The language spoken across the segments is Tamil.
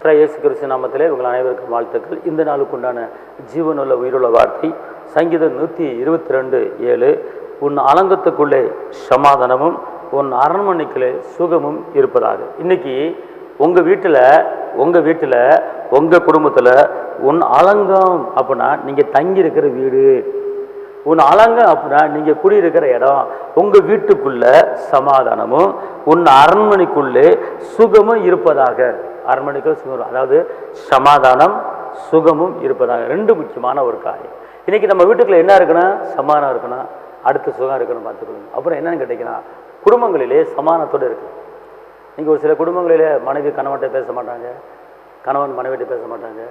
கர்த்தராகிய இயேசு கிறிஸ்து நாமத்திலே உங்கள் அனைவருக்கும் வாழ்த்துக்கள். இந்த நாளுக்குண்டான ஜீவனுள்ள உயிருள்ள வார்த்தை சங்கீதம் 122:7. உன் அலங்கத்துக்குள்ளே சமாதானமும் உன் அரண்மனைக்குள்ளே சுகமும் இருப்பதாக. இன்னைக்கு உங்கள் வீட்டில் உங்கள் குடும்பத்தில் உன் அலங்கம் அப்படின்னா நீங்கள் தங்கி இருக்கிற வீடு, உன் அலங்கம் அப்படின்னா நீங்கள் குடியிருக்கிற இடம். உங்கள் வீட்டுக்குள்ள சமாதானமும் உன் அரண்மனைக்குள்ளே சுகமும் இருப்பதாக. அரண்மனைக்குள்ள சுகம், அதாவது சமாதானம் சுகமும் இருப்பதாக. ரெண்டு முக்கியமான ஒரு காரியம். இன்னைக்கு நம்ம வீட்டுக்குள்ள என்ன இருக்கணும்? சமாதானம் இருக்கணும், அடுத்து சுகம் இருக்கணும் பார்த்துக்கணும். அப்புறம் என்னன்னு கேட்டிங்கன்னா, குடும்பங்களிலே சமாதானத்தோடு இருக்கு. நீங்கள் ஒரு சில குடும்பங்களிலே மனைவி கணவன்கிட்ட பேச மாட்டாங்க, கணவன் மனைவிட்ட பேச மாட்டாங்க,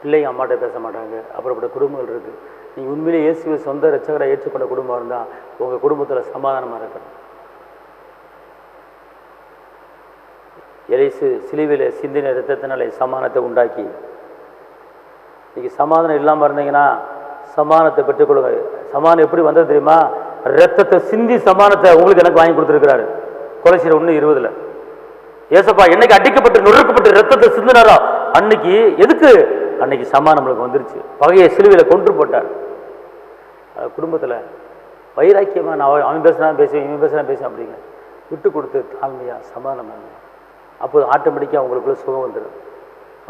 பிள்ளைங்க அம்மாட்ட பேச மாட்டாங்க. அப்படிப்பட்ட குடும்பங்கள் இருக்குது. நீங்கள் உண்மையிலே இயேசுவை சொந்த இரட்சகரை ஏற்றுக்கொண்ட குடும்பம் இருந்தால் உங்கள் குடும்பத்தில் சமாதானமாக இருக்கணும். இயேசு சிலுவையில் சிந்தின இரத்தத்தினாலே சமாதானத்தை உண்டாக்கி, இன்னைக்கு சமாதானம் இல்லாமல் இருந்தீங்கன்னா சமாதானத்தை பெற்றுக்கொள்ளுங்க. சமாதானம் எப்படி வந்தது தெரியுமா? ரத்தத்தை சிந்தி சமாதானத்தை உங்களுக்கு எனக்கு வாங்கி கொடுத்துருக்கிறாரு. கொலைசீர 1:20. ஏசப்பா என்னைக்கு அடிக்கப்பட்டு நொறுக்கப்பட்டு ரத்தத்தை சிந்தினாரோ அன்னைக்கு எதுக்கு? அன்னைக்கு சமாதானம் நம்மளுக்கு வந்துருச்சு. பகையை சிலுவையில் கொன்று போட்டார். குடும்பத்தில் வைராக்கியமாக நான் அவன் பேசுனா பேசுவேன், இவன் பேசுனா பேசுவேன் அப்படிங்க விட்டு கொடுத்து தாழ்மையாக சமாதானம். அப்போது ஆட்டோமேட்டிக்காக உங்களுக்குள்ள சுகம் வந்துடும்.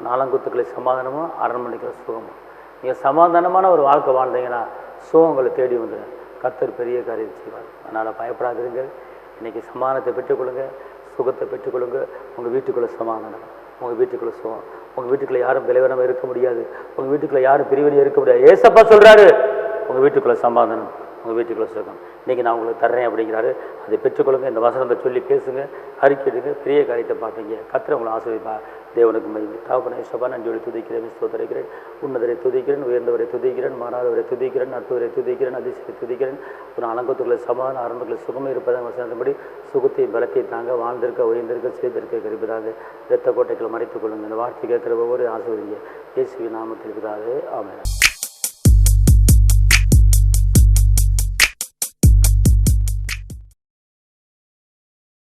நாலங்குத்துக்களை சமாதானமும் அரண்மனைக்குள்ள சுகமும். நீங்கள் சமாதானமான ஒரு வாழ்க்கை வாழ்ந்தீங்கன்னா சுகங்களை தேடி வந்துடும். கர்த்தர் பெரிய காரியம் செய்வார். அதனால் பயப்படாதிருங்கள். இன்றைக்கி சமாதானத்தை பெற்றுக்கொள்ளுங்க, சுகத்தை பெற்றுக்கொள்ளுங்க. உங்கள் வீட்டுக்குள்ளே சமாதானம், உங்கள் வீட்டுக்குள்ளே சுகம். உங்கள் வீட்டுக்குள்ளே யாரும் விளைவரமாக இருக்க முடியாது, உங்கள் வீட்டுக்குள்ளே யாரும் பிரிவினை இருக்க முடியாது. ஏசப்பா சொல்கிறாரு, உங்கள் வீட்டுக்குள்ளே சமாதானம், உங்கள் வீட்டுக்குள்ளே சுகம் இன்றைக்கி நான் உங்களுக்கு தர்றேன் அப்படிங்கிறாரு. அதை பெற்றுக்கொள்ளுங்க. இந்த வசனத்தை சொல்லி பேசுங்க, அறிக்கையிடுங்க, பெரிய காரியத்தை பார்ப்பீங்க. கர்த்தர் உங்களை ஆசீர்வதிப்பா. தேவனுக்கு மகிமை. தகப்பனே ஏசப்பா, நன்றியோடு துதிக்கிறேன், ஸ்தோத்திரிக்கிறேன். உன்னதரை துதிக்கிறேன், உயர்ந்தவரை துதிக்கிறேன், மாறாதவரை துதிக்கிறேன், அற்புதரை துதிக்கிறேன், அதிசயத்தை துதிக்கிறேன். ஒரு அலங்கத்துக்குள்ள சமாதான அரண்மனைக்குள்ள சுகமே இருப்பதாக வசனத்தின்படி சுகத்தை பலத்தை தாங்க வாழ்ந்திருக்க உயர்ந்திருக்க செய்திருக்க கருப்பதாக இரத்த கோட்டைகளை மறைத்துக் கொள்ளுங்க. இந்த வார்த்தை கேட்கிற ஒவ்வொரு ஆசீர்வதிங்க. இயேசுவின் நாமத்தில் பிதாவே, ஆமென்.